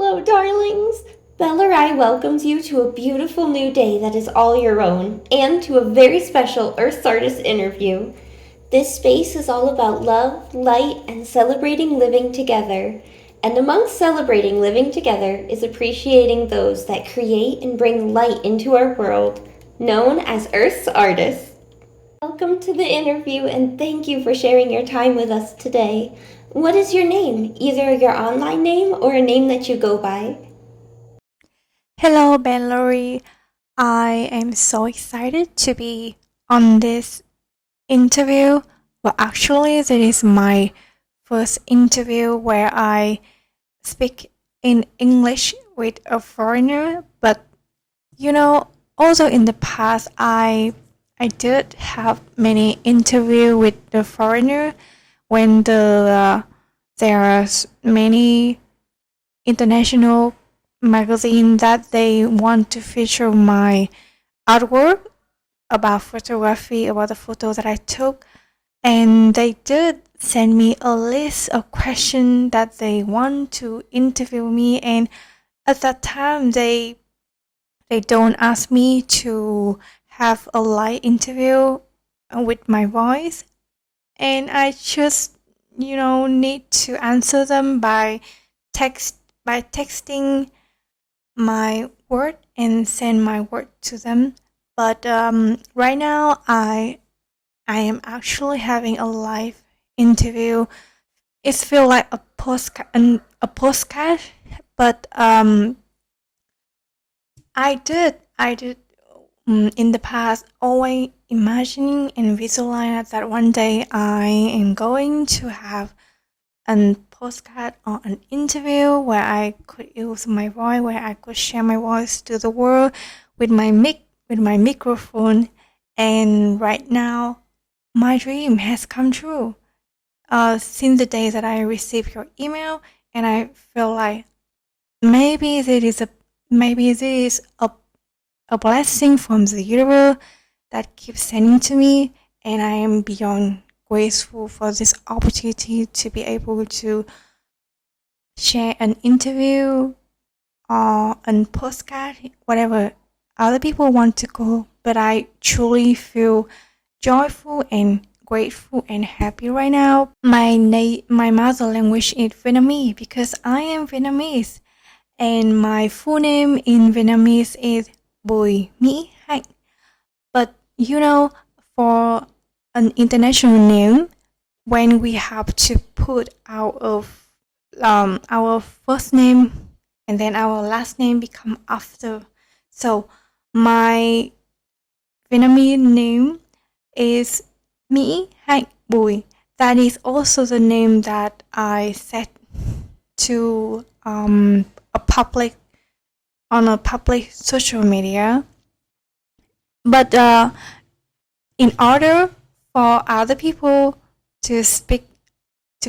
Hello, darlings! Bellaury welcomes you to a beautiful new day that is all your own, and to a very special Earth's Artist interview. This space is all about love, light, and celebrating living together. And amongst celebrating living together is appreciating those that create and bring light into our world, known as Earth's Artists. Welcome to the interview, and thank you for sharing your time with us today. What is your name? Either your online name or a name that you go by? Hello, Bellaury. I am so excited to be on this interview. Well, actually, this is my first interview where I speak in English with a foreigner. But also in the past, I did have many interview with the foreigner when there are many international magazine that they want to feature my artwork about photography, about the photo that I took, and they did send me a list of questions that they want to interview me. And at that time they don't ask me to have a live interview with my voice, and I just need to answer them by texting my word and send my word to them. But right now I am actually having a live interview. It feels like a postcard, but I did in the past always imagining and visualizing that one day I am going to have a postcard or an interview where I could use my voice, where I could share my voice to the world with my microphone. And right now, my dream has come true. Since the day that I received your email, and I feel like maybe this is a blessing from the universe that keeps sending to me, and I am beyond grateful for this opportunity to be able to share an interview or a postcard, whatever other people want to call. But I truly feel joyful and grateful and happy right now. My mother language is Vietnamese because I am Vietnamese, and my full name in Vietnamese is Bui Mỹ Hạnh. But for an international name, when we have to put our first name and then our last name become after. So my Vietnamese name is Mỹ Hạnh Bui. That is also the name that I set to a public social media. But in order for other people to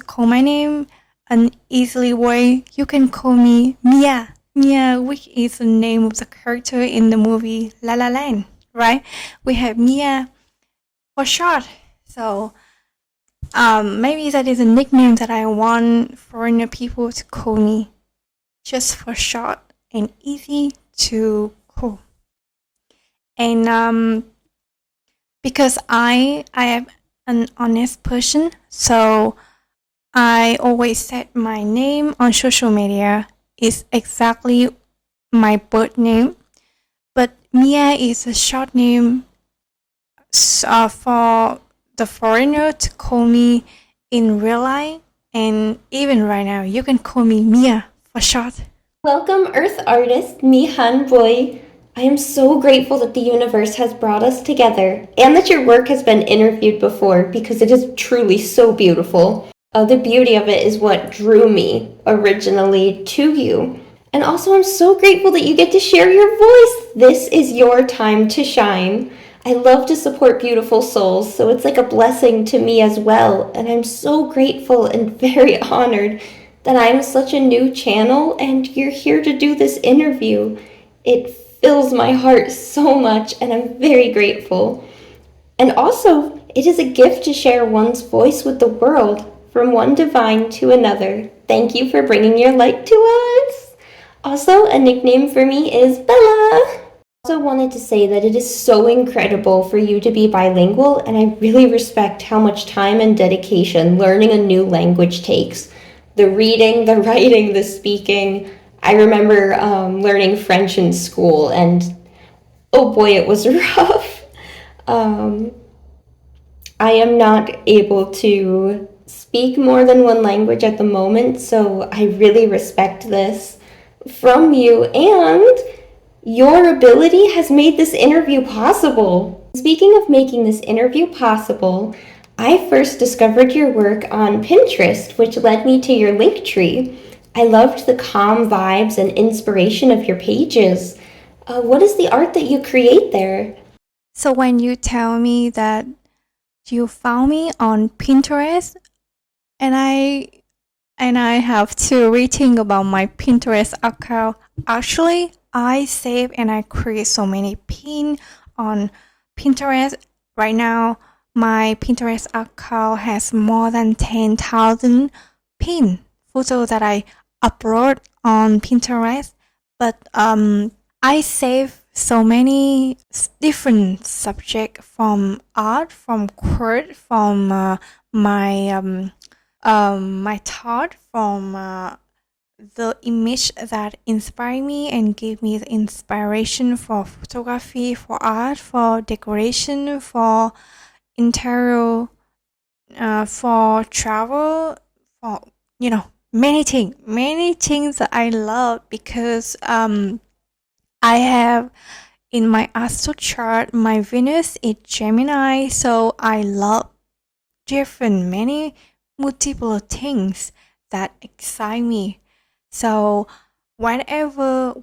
call my name an easily way, you can call me Mia. Mia, which is the name of the character in the movie La La Land, right? We have Mia for short. So maybe that is a nickname that I want foreigner people to call me, just for short and easy to call. And because I am an honest person, so I always set my name on social media is exactly my birth name. But Mia is a short name for the foreigner to call me in real life, and even right now you can call me Mia for short. Welcome, Earth Artist, me Hanh Bui. I am so grateful that the universe has brought us together and that your work has been interviewed before because it is truly so beautiful. The beauty of it is what drew me originally to you. And also, I'm so grateful that you get to share your voice. This is your time to shine. I love to support beautiful souls, so it's like a blessing to me as well. And I'm so grateful and very honored that I'm such a new channel and you're here to do this interview. It fills my heart so much, and I'm very grateful. And also, it is a gift to share one's voice with the world, from one divine to another. Thank you for bringing your light to us. Also, a nickname for me is Bella. Also wanted to say that it is so incredible for you to be bilingual, and I really respect how much time and dedication learning a new language takes. The reading, the writing, the speaking. I remember learning French in school, and oh boy, it was rough. Um, I am not able to speak more than one language at the moment, so I really respect this from you, and your ability has made this interview possible. Speaking of making this interview possible, I first discovered your work on Pinterest, which led me to your Linktree. I loved the calm vibes and inspiration of your pages. What is the art that you create there? So when you tell me that you found me on Pinterest, and I have to rethink about my Pinterest account. Actually, I save and I create so many pin on Pinterest. Right now, my Pinterest account has more than 10,000 pin photos that I upload on Pinterest. But I save so many different subjects, from art, from quote, from my thought, from the image that inspire me and give me the inspiration for photography, for art, for decoration, for interior, for travel, for many things that I love, because I have in my astro chart my Venus is Gemini, so I love many multiple things that excite me. So whatever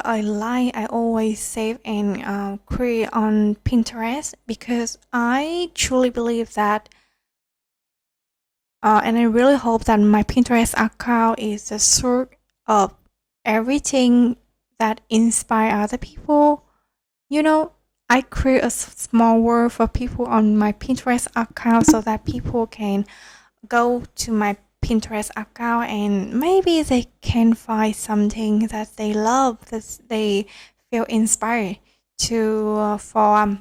I like, I always save and create on Pinterest, because I truly believe that, and I really hope that my Pinterest account is the source of everything that inspire other people. I create a small world for people on my Pinterest account, so that people can go to my Pinterest account and maybe they can find something that they love, that they feel inspired to for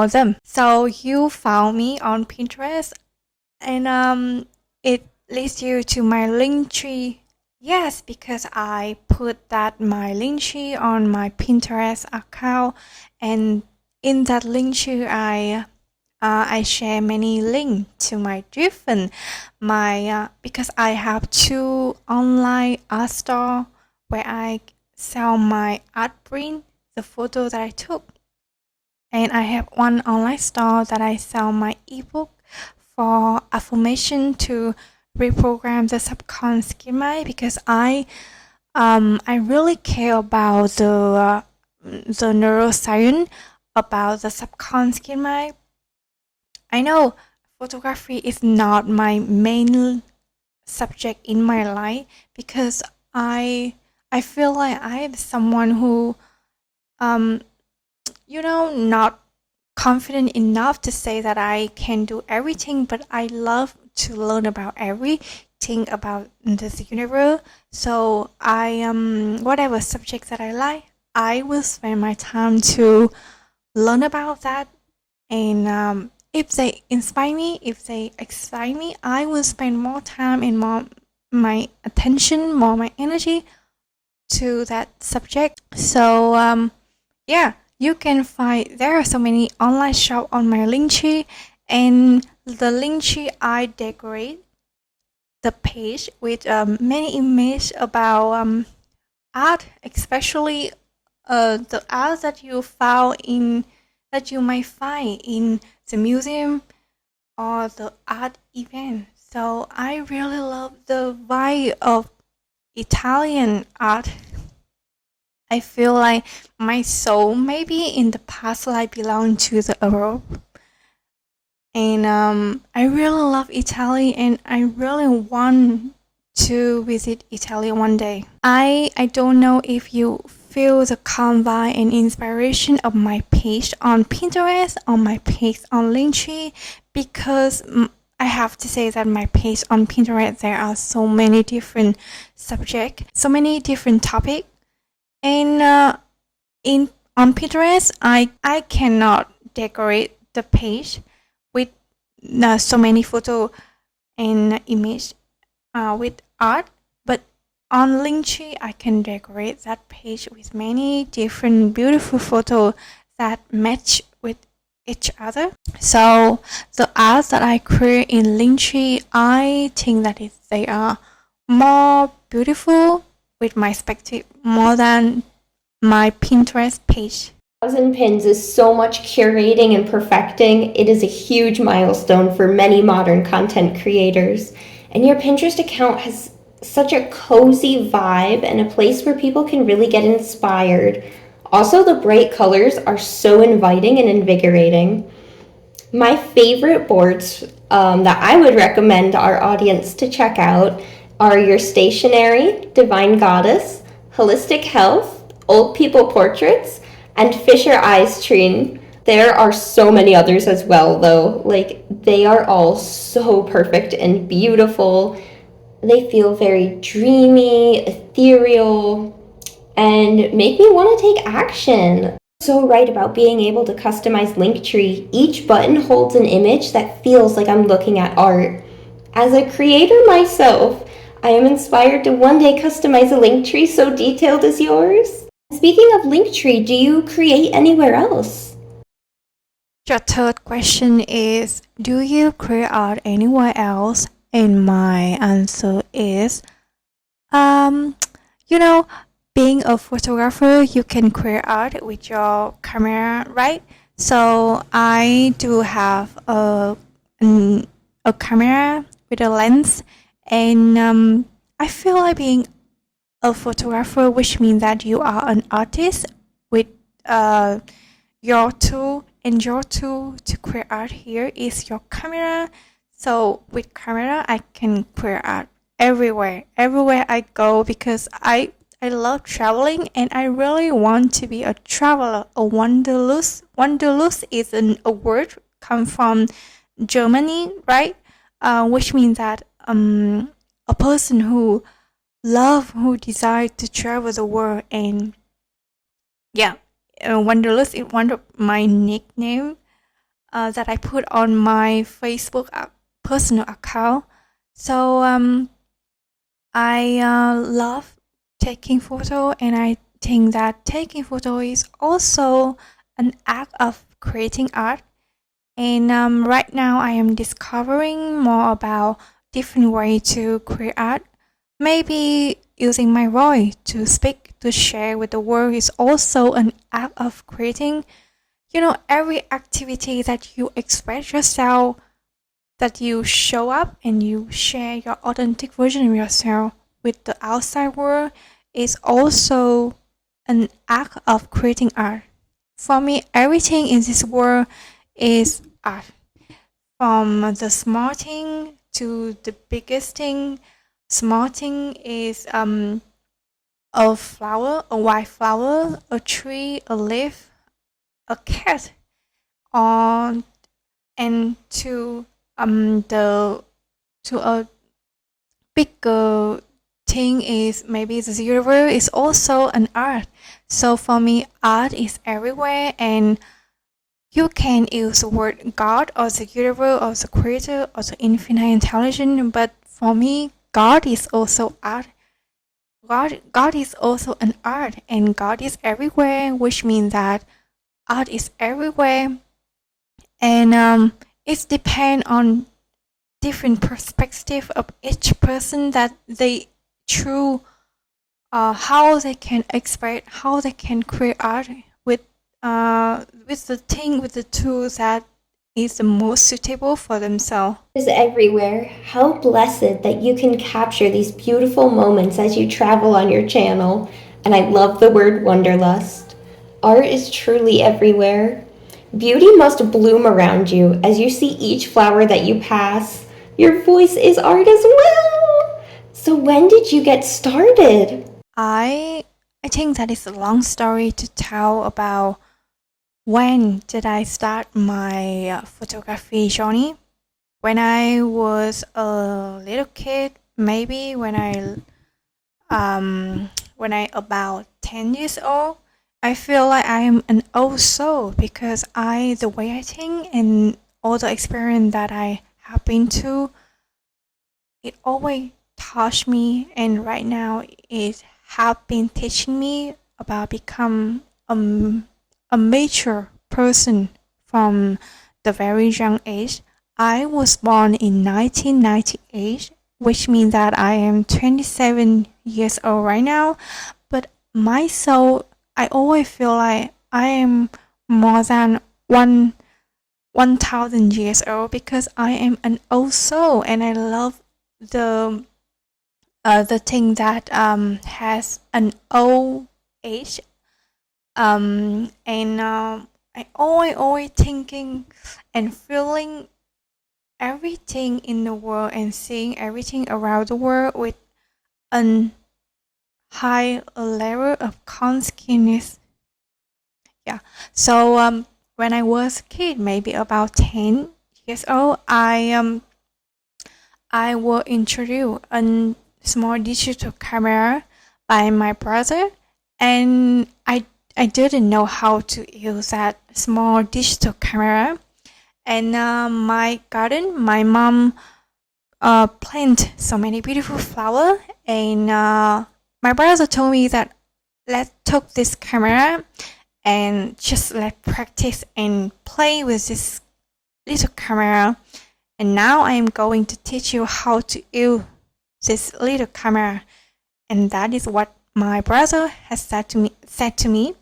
them. So you found me on Pinterest, and it leads you to my link tree. Yes, because I put that my link tree on my Pinterest account, and in that link tree I share many links to my different because I have 2 online art store where I sell my art print, the photo that I took, and I have 1 online store that I sell my ebook for affirmation to reprogram the subconscious mind, because I really care about the neuroscience about the subconscious mind. I know photography is not my main subject in my life, because I feel like I am someone who not confident enough to say that I can do everything, but I love to learn about everything about this universe. So I whatever subject that I like, I will spend my time to learn about that, and if they inspire me, if they excite me, I will spend more time and more my attention, more my energy to that subject. So yeah, you can find there are so many online shop on my Linktree, and the Linktree I decorate the page with many images about art, especially the art that you might find in the museum or the art event. So I really love the vibe of Italian art. I feel like my soul maybe in the past life belonged to the Europe. And I really love Italy, and I really want to visit Italy one day. I don't know if you feel the calm vibe and inspiration of my page on Pinterest, on my page on Linktree, because I have to say that my page on Pinterest, there are so many different subjects, so many different topics. And in on Pinterest, I cannot decorate the page with so many photo and image with art, but on Linktree I can decorate that page with many different beautiful photos that match with each other. So the art that I create in Linktree, I think that they are more beautiful with my perspective more than my Pinterest page. 1,000 pins is so much curating and perfecting. It is a huge milestone for many modern content creators. And your Pinterest account has such a cozy vibe and a place where people can really get inspired. Also, the bright colors are so inviting and invigorating. My favorite boards that I would recommend our audience to check out are your stationery, Divine Goddess, Holistic Health, Old People Portraits, and Fisher Eyes Trine. There are so many others as well, though. Like, they are all so perfect and beautiful. They feel very dreamy, ethereal, and make me want to take action. So right about being able to customize Linktree. Each button holds an image that feels like I'm looking at art. As a creator myself, I am inspired to one day customize a Linktree so detailed as yours. Speaking of Linktree, do you create anywhere else? Your third question is, do you create art anywhere else? And my answer is, you know, being a photographer, you can create art with your camera, right? So I do have a camera with a lens, and I feel like being a photographer, which means that you are an artist with your tool, and your tool to create art here is your camera. So with camera, I can create art everywhere I go, because I love traveling and I really want to be a traveler, a wanderlust. Wanderlust is a word come from Germany, right? Which means that a person who desire to travel the world. And yeah, wanderlust is one of my nickname that I put on my Facebook personal account. So I love taking photo, and I think that taking photo is also an act of creating art. And right now I am discovering more about different way to create art. Maybe using my voice to speak, to share with the world is also an act of creating. You know, every activity that you express yourself, that you show up and you share your authentic version of yourself with the outside world, is also an act of creating art. For me, everything in this world is art. From the small thing to the biggest thing. Small thing is a flower, a white flower, a tree, a leaf, a cat, on and to a bigger thing is maybe the universe is also an art. So for me, art is everywhere, and you can use the word God or the universe or the creator or the infinite intelligence, but for me, God is also art. God is also an art, and God is everywhere, which means that art is everywhere. And it depends on different perspective of each person, that they through how they can express, how they can create art with the tools that is the most suitable for themselves. It is everywhere. How blessed that you can capture these beautiful moments as you travel on your channel. And I love the word wanderlust. Art is truly everywhere. Beauty must bloom around you as you see each flower that you pass. Your voice is art as well. So when did you get started? I think that is a long story to tell about when did I start my photography journey. when I was a little kid, maybe when I about 10 years old, I feel like I am an old soul because the way I think and all the experience that I have been to, it always taught me, and right now it have been teaching me about become a mature person from the very young age. I was born in 1998, which means that I am 27 years old right now. But my soul, I always feel like I am more than 1,000 years old because I am an old soul and I love the the thing that has an old age. And I always thinking and feeling everything in the world and seeing everything around the world with a high level of consciousness. Yeah. So when I was a kid, maybe about 10 years old, I was introduced a small digital camera by my brother, and I didn't know how to use that small digital camera. And my garden, my mom plant so many beautiful flowers, and my brother told me that let's take this camera and just let practice and play with this little camera. And now I am going to teach you how to use this little camera. And that is what my brother has said to me.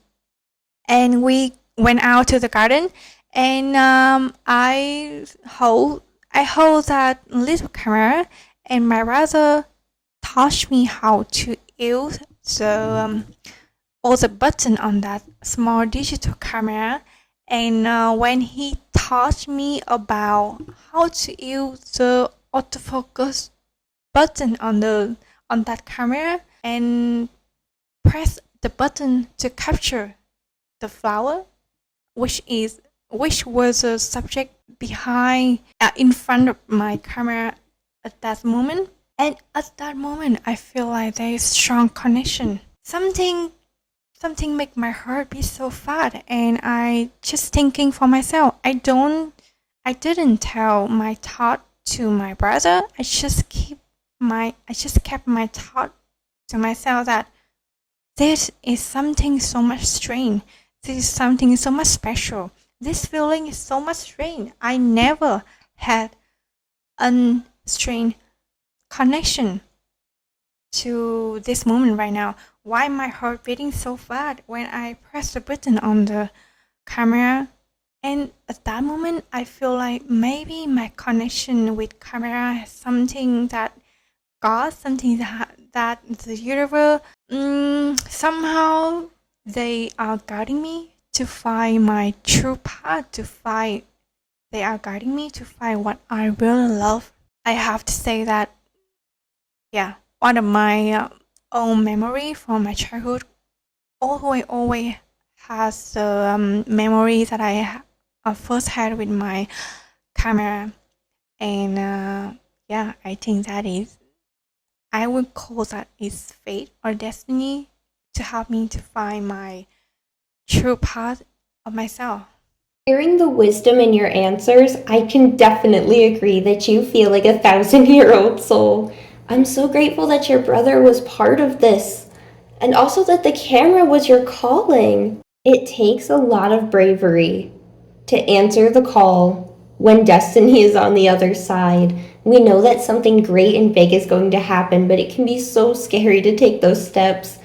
And we went out to the garden, and I hold that little camera, and my brother taught me how to use all the button on that small digital camera. And when he taught me about how to use the autofocus button on that camera and press the button to capture the flower, which was a subject behind in front of my camera at that moment. And at that moment, I feel like there is strong connection. Something make my heart beat so fast, and I just thinking for myself. I didn't tell my thought to my brother. I just kept my thought to myself that this is something so much strange. This is something so much special. This feeling is so much strange. I never had a strange connection to this moment right now. Why my heart beating so fast when I press the button on the camera? And at that moment, I feel like maybe my connection with camera has something that God, something that the universe, somehow they are guiding me to find my true path, they are guiding me to find what I really love. I have to say that, yeah, one of my own memory from my childhood always has the memory that I first had with my camera. And yeah, I think I would call that is fate or destiny to help me to find my true path of myself. Hearing the wisdom in your answers, I can definitely agree that you feel like a 1,000-year-old soul. I'm so grateful that your brother was part of this, and also that the camera was your calling. It takes a lot of bravery to answer the call when destiny is on the other side. We know that something great and big is going to happen, but it can be so scary to take those steps.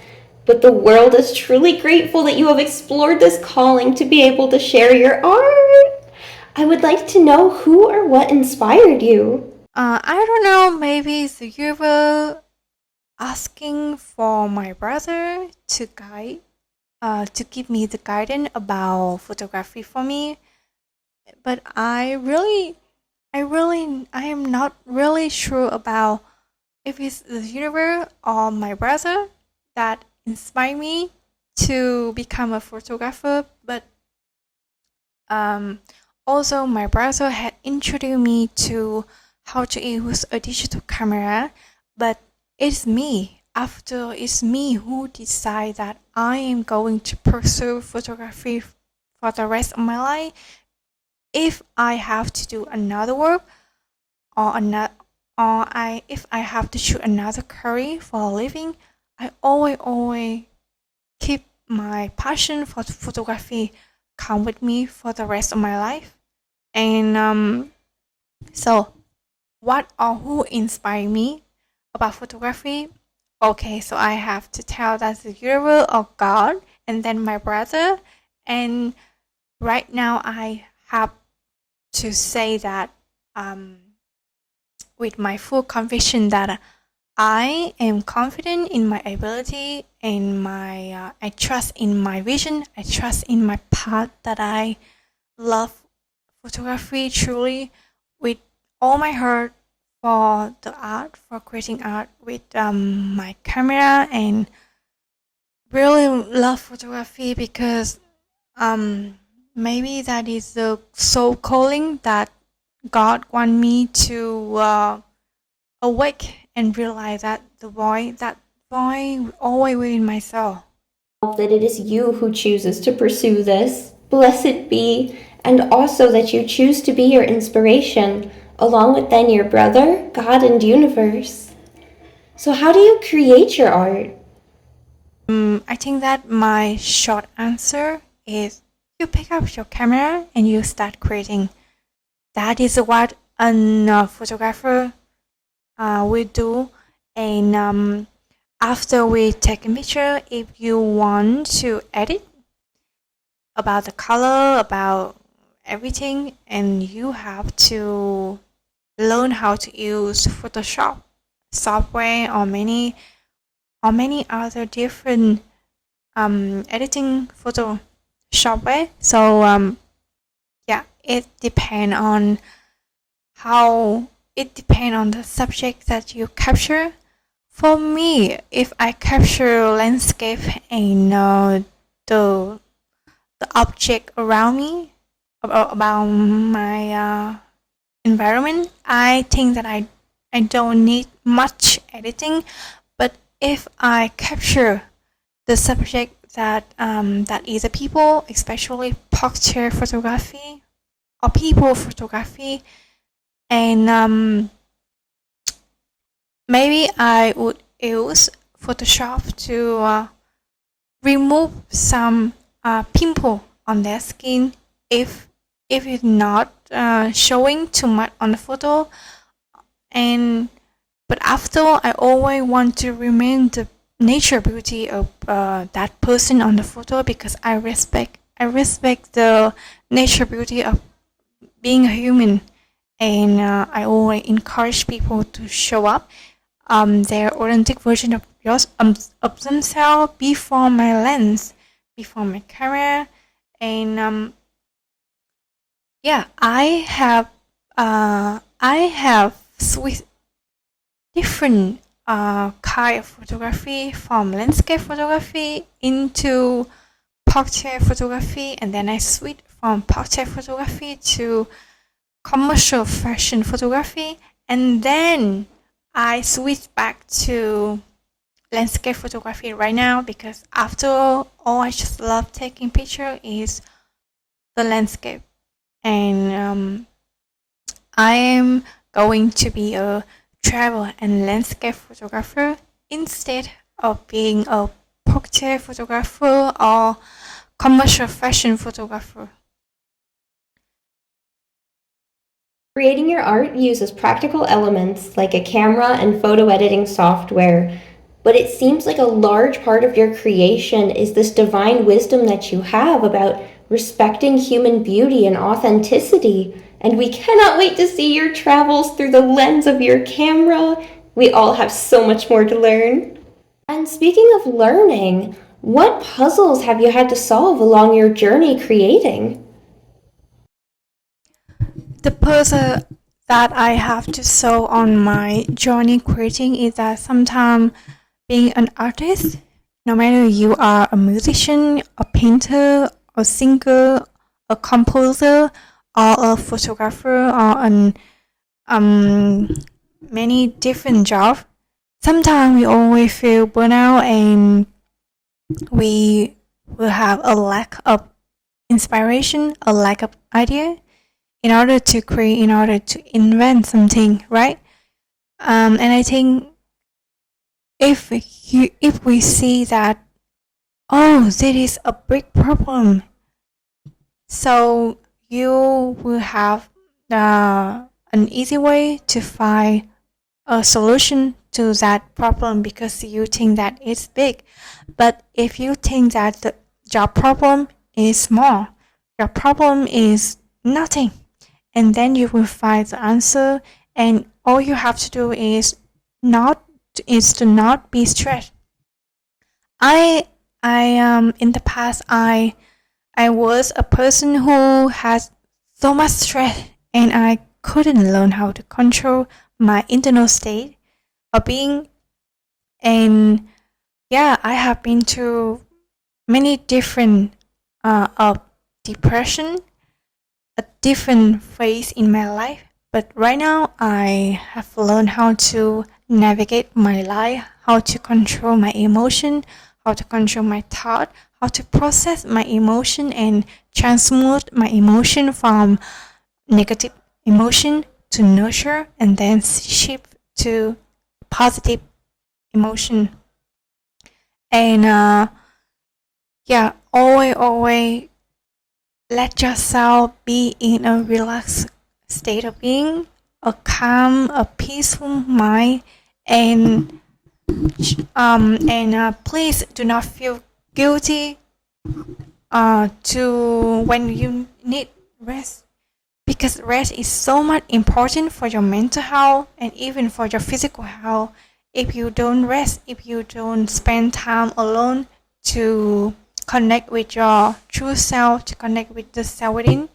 But the world is truly grateful that you have explored this calling to be able to share your art. I would like to know who or what inspired you. I don't know, maybe you were asking for my brother to give me the guidance about photography for me. But I am not really sure about if it's the universe or my brother that inspired me to become a photographer. But Also, my brother had introduced me to how to use a digital camera, but it's me. After it's me who decide that I am going to pursue photography for the rest of my life. If I have to do another work if I have to shoot another career for a living, I always keep my passion for photography come with me for the rest of my life. And so what or who inspired me about photography? Okay, so I have to tell that's the universe or God, and then my brother. And right now I have to say that with my full conviction that I am confident in my ability and I trust in my vision. I trust in my path that I love photography truly with all my heart for the art, for creating art with my camera, and really love photography because maybe that is the soul calling that God want me to awake and realize that the boy always within myself. That it is you who chooses to pursue this. Blessed be, and also that you choose to be your inspiration, along with then your brother, God, and universe. So, how do you create your art? I think that my short answer is you pick up your camera and you start creating. That is what a photographer will do. And after we take a picture, if you want to edit about the color, about everything, and you have to learn how to use Photoshop software or many other different editing photo software. So yeah, it depends on the subject that you capture. For me, if I capture landscape and the object around me, about my environment, I think that I don't need much editing. But if I capture the subject that is a people, especially portrait photography or people photography, and maybe I would use Photoshop to remove some pimple on their skin if it's not showing too much on the photo. But after, I always want to remain the nature beauty of that person on the photo, because I respect the nature beauty of being a human, and I always encourage people to show up their authentic version of themselves before my lens, before my camera. And yeah, I have switched different kind of photography, from landscape photography into portrait photography, and then I switched from portrait photography to commercial fashion photography, and then I switched back to landscape photography right now, because after all I just love taking picture is the landscape. And I am going to be a travel and landscape photographer instead of being a portrait photographer or commercial fashion photographer. Creating your art uses practical elements like a camera and photo editing software, but it seems like a large part of your creation is this divine wisdom that you have about respecting human beauty and authenticity. And we cannot wait to see your travels through the lens of your camera. We all have so much more to learn. And speaking of learning, what puzzles have you had to solve along your journey creating? The puzzle that I have to solve on my journey creating is that sometimes being an artist, no matter you are a musician, a painter, a singer, a composer, or a photographer or an many different jobs, sometimes we always feel burnout and we will have a lack of inspiration, a lack of idea in order to create, in order to invent something, right? And I think if we see that, oh, this is a big problem, so you will have an easy way to find a solution to that problem because you think that it's big. But if you think that your problem is small, your problem is nothing, and then you will find the answer, and all you have to do is to not be stressed. I in the past I was a person who has so much stress and I couldn't learn how to control my internal state of being. And yeah, I have been to many different of depression, a different phase in my life. But right now I have learned how to navigate my life, how to control my emotion, how to control my thought, how to process my emotion and transmute my emotion from negative emotion to nurture and then shift to positive emotion. And yeah, always let yourself be in a relaxed state of being, a calm, a peaceful mind, and please do not feel guilty to when you need rest, because rest is so much important for your mental health and even for your physical health. If you don't rest, if you don't spend time alone to connect with your true self, to connect with the self within,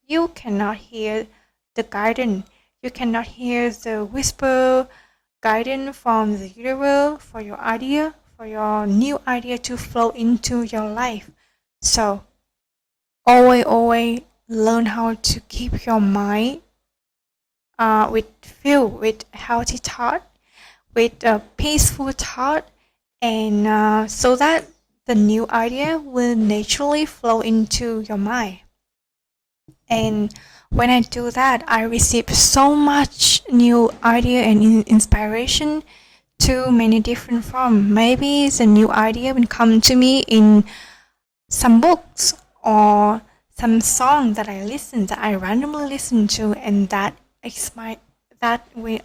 you cannot hear the guidance. You cannot hear the whisper guidance from the universe for your idea, for your new idea to flow into your life. So always learn how to keep your mind filled with healthy thought, with a peaceful thought, and so that the new idea will naturally flow into your mind. And when I do that, I receive so much new idea and inspiration to many different forms. Maybe the new idea will come to me in some books or some song that I randomly listen to, and that will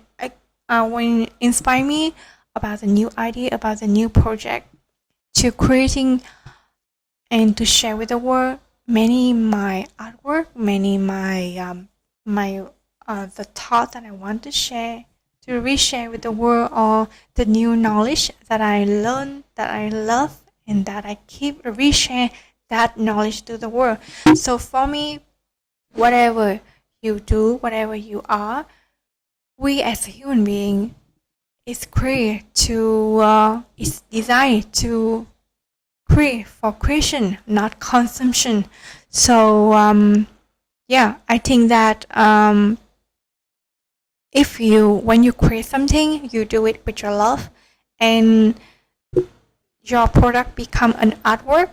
inspire me about the new idea, about the new project, to creating and to share with the world many my artwork, many my the thought that I want to share, to reshare with the world, or the new knowledge that I learn, that I love, and that I keep reshare that knowledge to the world. So for me, whatever you do, whatever you are, we as a human being is designed to create for creation, not consumption. So yeah, I think that when you create something, you do it with your love, and your product become an artwork.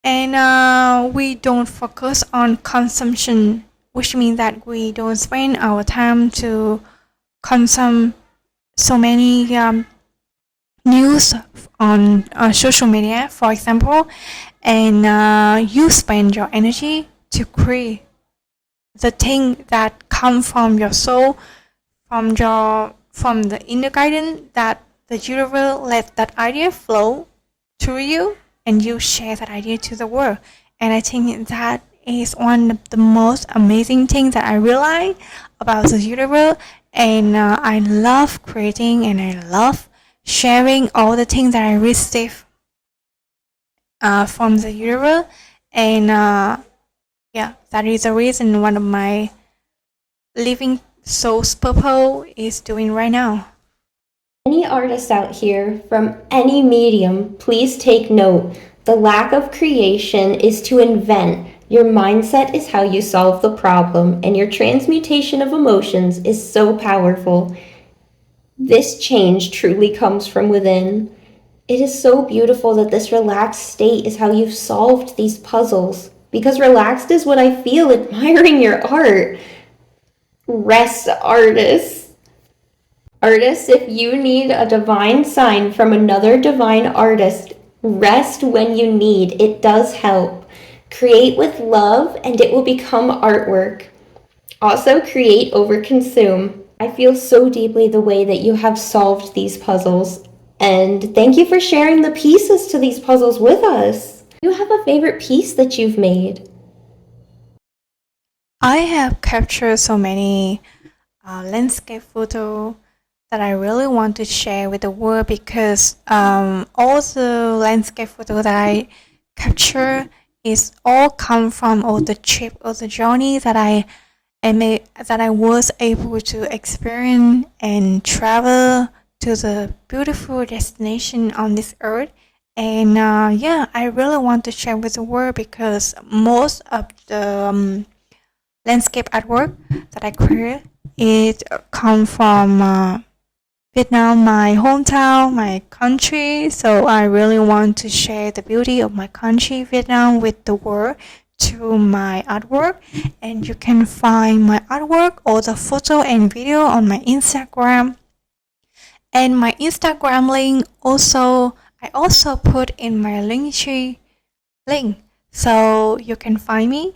And we don't focus on consumption, which means that we don't spend our time to consume so many news on social media, for example, and you spend your energy to create the thing that come from your soul, from the inner guidance, that the universe let that idea flow through you, and you share that idea to the world. And I think that is one of the most amazing things that I realize about the universe. And I love creating, and I love sharing all the things that I receive from the universe. And yeah, that is the reason one of my living soul's purpose is doing right now. Any artists out here from any medium, please take note. The lack of creation is to invent, Your mindset is how you solve the problem, and your transmutation of emotions is so powerful. This change truly comes from within. It is so beautiful that this relaxed state is how you've solved these puzzles, because relaxed is what I feel admiring your art. Rest, artists. Artists, if you need a divine sign from another divine artist, rest when you need. It does help. Create with love and it will become artwork. Also, create over consume. I feel so deeply the way that you have solved these puzzles. And thank you for sharing the pieces to these puzzles with us. Do you have a favorite piece that you've made? I have captured so many landscape photo that I really want to share with the world because all the landscape photo that I capture is all come from all the trip or the journey that I was able to experience and travel to the beautiful destination on this earth. And I really want to share with the world because most of the landscape artwork that I create it come from Vietnam, my hometown, my country. So I really want to share the beauty of my country, Vietnam, with the world to my artwork. And you can find my artwork or the photo and video on my Instagram. And my Instagram link I also put in my linktree link. So you can find me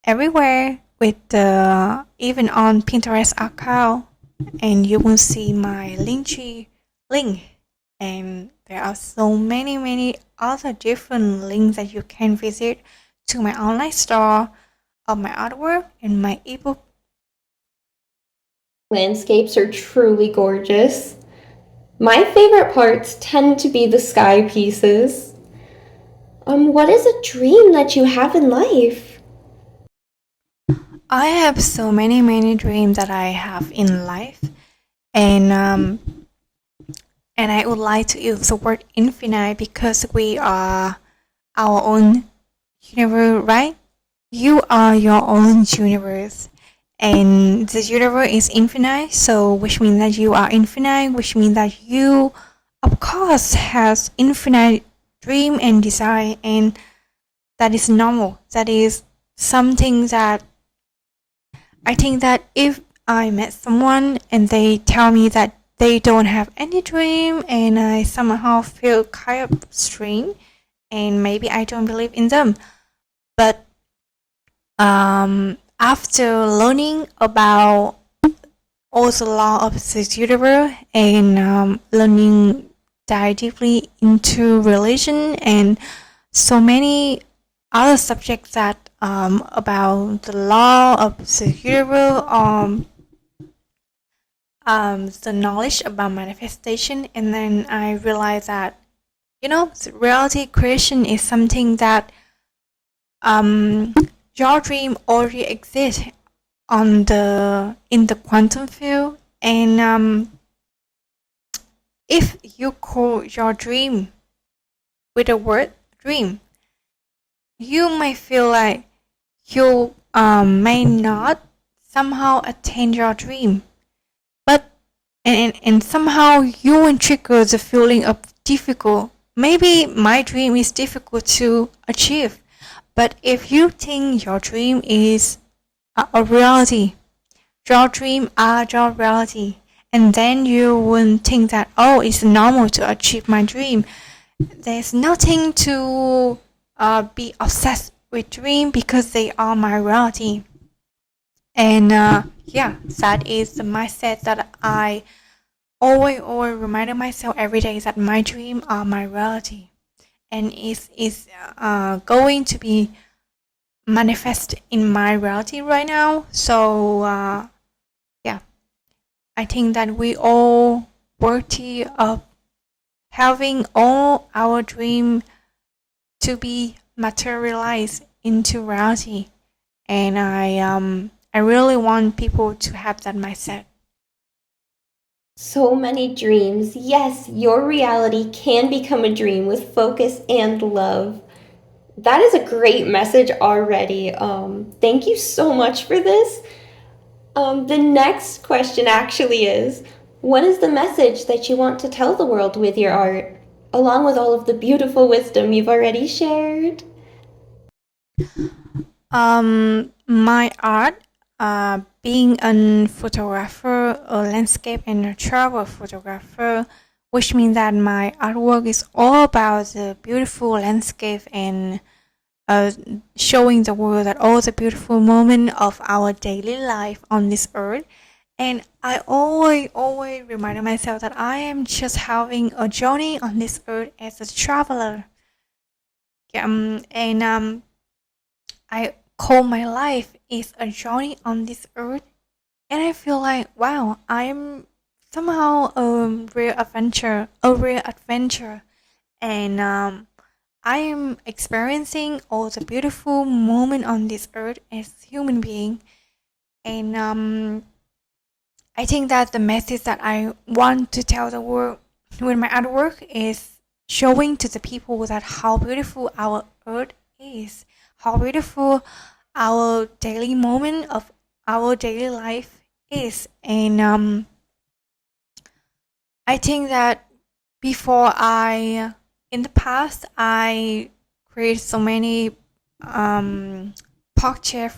everywhere with the even on Pinterest account, and you will see my linktree link. And there are so many other different links that you can visit to my online store of my artwork and my ebook. Landscapes are truly gorgeous. My favorite parts tend to be the sky pieces. What is a dream that you have in life? I have so many dreams that I have in life, and I would like to use the word infinite because we are our own universe, right? You are your own universe, and the universe is infinite. So, which means that you are infinite, which means that you, of course, has infinite dream and desire, and that is normal. That is something that I think that if I met someone and they tell me that they don't have any dream, and I somehow feel kind of strange, and maybe I don't believe in them. But after learning about all the law of the universe and learning dive deeply into religion and so many other subjects that about the law of the universe, the knowledge about manifestation, and then I realized that the reality creation is something that your dream already exists in the quantum field, and if you call your dream with the word dream, you may feel like you may not somehow attain your dream, but and somehow you will trigger the feeling of difficult. Maybe my dream is difficult to achieve, but if you think your dream is a reality, your dream are your reality, and then you wouldn't think that, oh, it's normal to achieve my dream. There's nothing to be obsessed with dream because they are my reality. And that is the mindset that I always remind myself every day, that my dream are my reality, and is going to be manifest in my reality right now. So I think that we all worthy of having all our dream to be materialized into reality, and I really want people to have that mindset. So many dreams. Yes, your reality can become a dream with focus and love. That is a great message already. Thank you so much for this. The next question actually is, what is the message that you want to tell the world with your art, along with all of the beautiful wisdom you've already shared? My art, being a photographer, a landscape and a travel photographer, which means that my artwork is all about the beautiful landscape and showing the world that all the beautiful moments of our daily life on this earth. And I always remind myself that I am just having a journey on this earth as a traveler. I call my life is a journey on this earth, and I feel like wow, I'm somehow a real adventure, and I am experiencing all the beautiful moment on this earth as human being, and I think that the message that I want to tell the world with my artwork is showing to the people that how beautiful our earth is, how beautiful our daily moment of our daily life is, and I think that in the past, I created so many portrait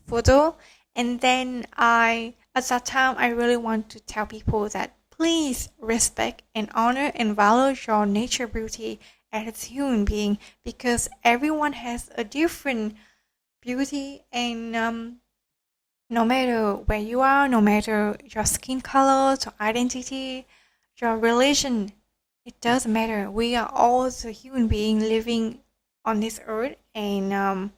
photo, and then at that time, I really want to tell people that please respect and honor and value your nature beauty as a human being, because everyone has a different beauty, and no matter where you are, no matter your skin color, your identity, your religion, it doesn't matter. We are all the human being living on this earth, and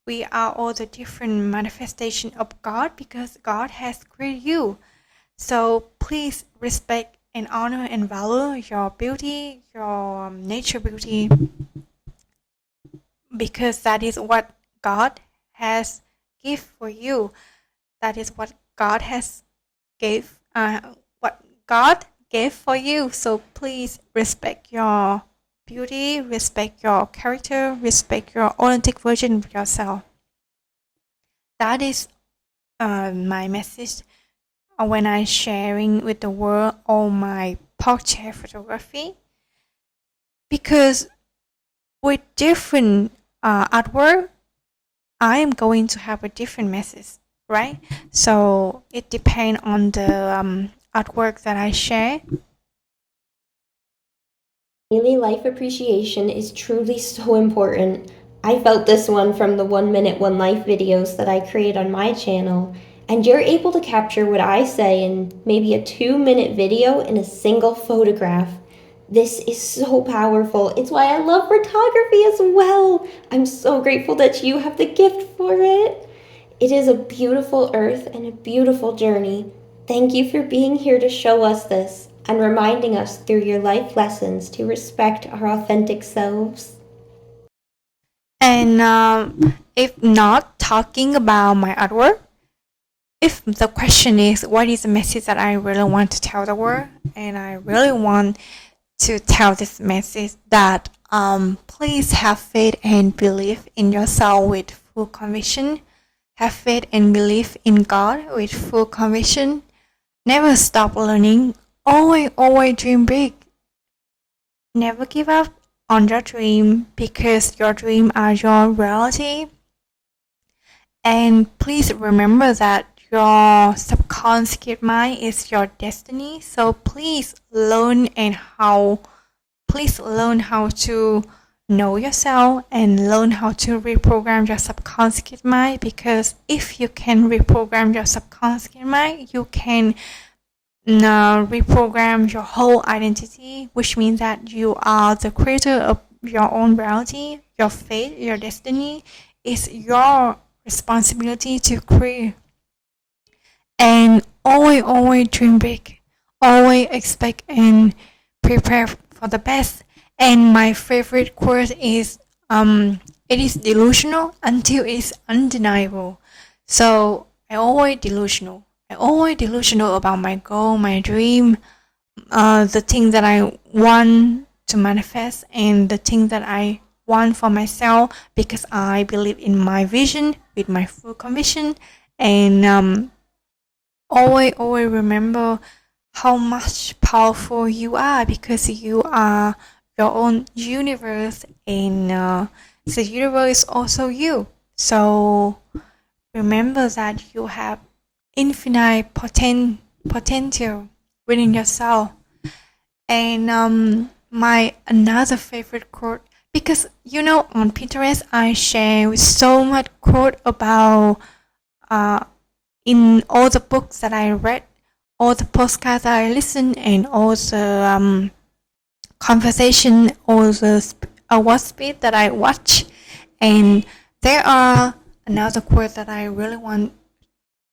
we are all the different manifestation of God because God has created you. So please respect and honor and value your beauty, your nature beauty, because that is what God has give for you. That is what God has what God gave for you. So please respect your beauty, respect your character, respect your authentic version of yourself. That is my message when I sharing with the world all my portrait photography. Because with different artwork, I am going to have a different message, right? So it depends on the artwork that I share. Daily life appreciation is truly so important. I felt this one from the 1 minute 1 life videos that I create on my channel, and you're able to capture what I say in maybe a 2 minute video in a single photograph. This is so powerful. It's why I love photography as well. I'm so grateful that you have the gift for it. It is a beautiful earth and a beautiful journey. Thank you for being here to show us this and reminding us through your life lessons to respect our authentic selves. And if not talking about my artwork, if the question is what is the message that I really want to tell the world, and I really want to tell this message that please have faith and believe in yourself with full conviction. Have faith and believe in God with full conviction. Never stop learning. Always dream big. Never give up on your dream because your dreams are your reality. And please remember that your subconscious mind is your destiny. So please learn how to know yourself and learn how to reprogram your subconscious mind, because if you can reprogram your subconscious mind, you can reprogram your whole identity, which means that you are the creator of your own reality. Your fate, your destiny is your responsibility to create. And always dream big. Always expect and prepare for the best. And my favorite quote is it is delusional until it's undeniable. So I always delusional. I always delusional about my goal, my dream, the thing that I want to manifest, and the thing that I want for myself because I believe in my vision with my full conviction. And always remember how much powerful you are, because you are your own universe, and the universe is also you. So remember that you have infinite potential within yourself. And my another favorite quote, because on Pinterest I share so much quote about in all the books that I read, all the podcasts that I listen, and all the conversation, all the award speed that I watch. And there are another quote that I really want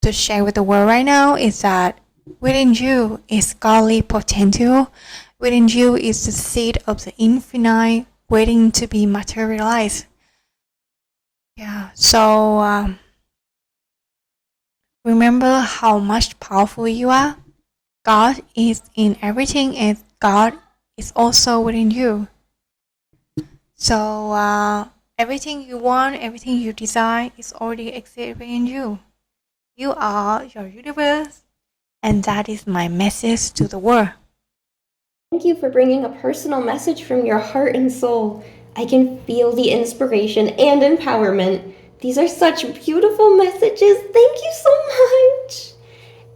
to share with the world right now, is that within you is godly potential. Within you is the seed of the infinite waiting to be materialized. Yeah, so remember how much powerful you are. God is in everything, and God is also within you. So everything you want, everything you desire is already existing within you. You are your universe, and that is my message to the world. Thank you for bringing a personal message from your heart and soul. I can feel the inspiration and empowerment. These are such beautiful messages. Thank you so much.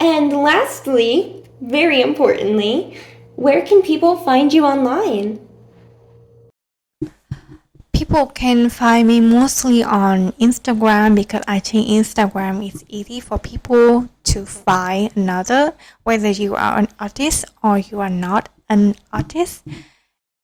And lastly, very importantly, where can people find you online? People can find me mostly on Instagram, because I think Instagram is easy for people to find another, whether you are an artist or you are not an artist.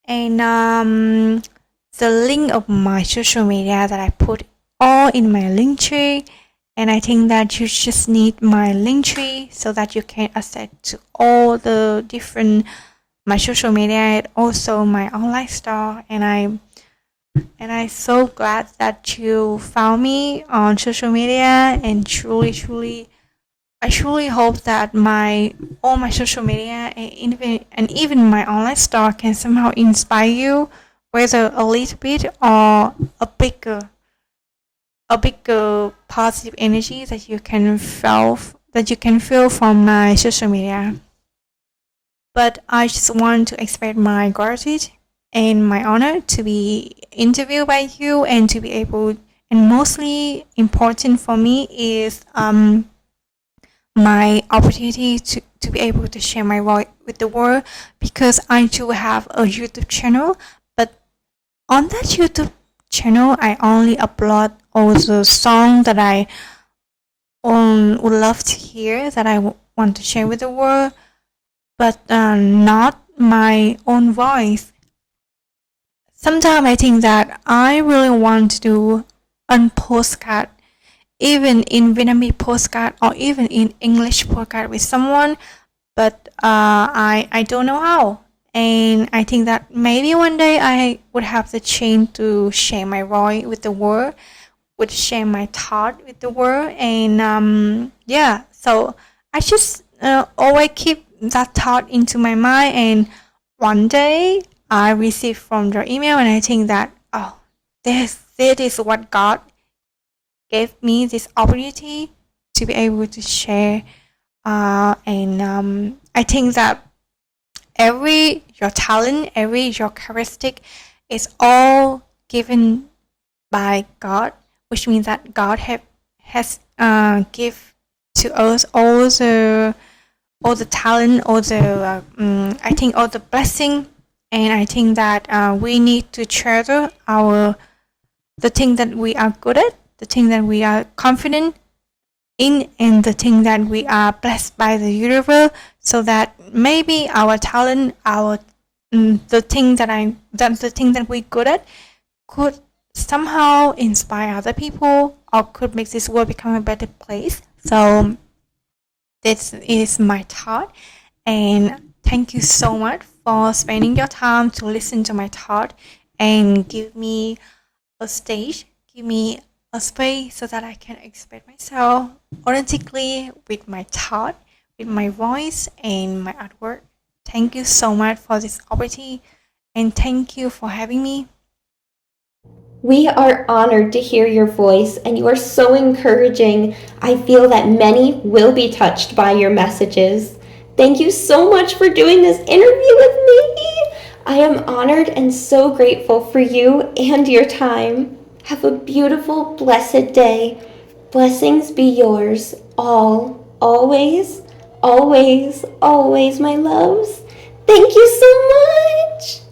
And the link of my social media that I put all in my linktree, and I think that you just need my linktree so that you can access to all the different my social media and also my online store. And I'm so glad that you found me on social media, and I truly hope that all my social media and even my online store can somehow inspire you, whether a little bit or a bigger positive energy that you can feel from my social media. But I just want to express my gratitude and my honor to be interviewed by you, and to be able, and mostly important for me is my opportunity to be able to share my voice with the world, because I do have a YouTube channel, but on that YouTube channel I only upload all the songs that I would love to hear, that I want to share with the world, but not my own voice. Sometimes I think that I really want to do a postcard, even in Vietnamese postcard or even in English postcard with someone, but I don't know how. And I think that maybe one day I would have the chance to share my voice with the world, would share my thought with the world. And yeah, so I just always keep that thought into my mind, and one day I received from your email, and I think that, oh, this is what God gave me, this opportunity to be able to share. And I think that your talent, your characteristic is all given by God, which means that God has give to us all the talent, all the I think all the blessing. And I think that we need to treasure the thing that we are good at, the thing that we are confident in, and the thing that we are blessed by the universe, so that maybe our talent, the thing that we're good at, could somehow inspire other people, or could make this world become a better place. So this is my thought, and thank you so much for spending your time to listen to my thought and give me a stage, give me a space so that I can express myself authentically with my thought, with my voice and my artwork. Thank you so much for this opportunity, and thank you for having me. We are honored to hear your voice, and you are so encouraging. I feel that many will be touched by your messages. Thank you so much for doing this interview with me. I am honored and so grateful for you and your time. Have a beautiful, blessed day. Blessings be yours, all, always, always, always, my loves. Thank you so much.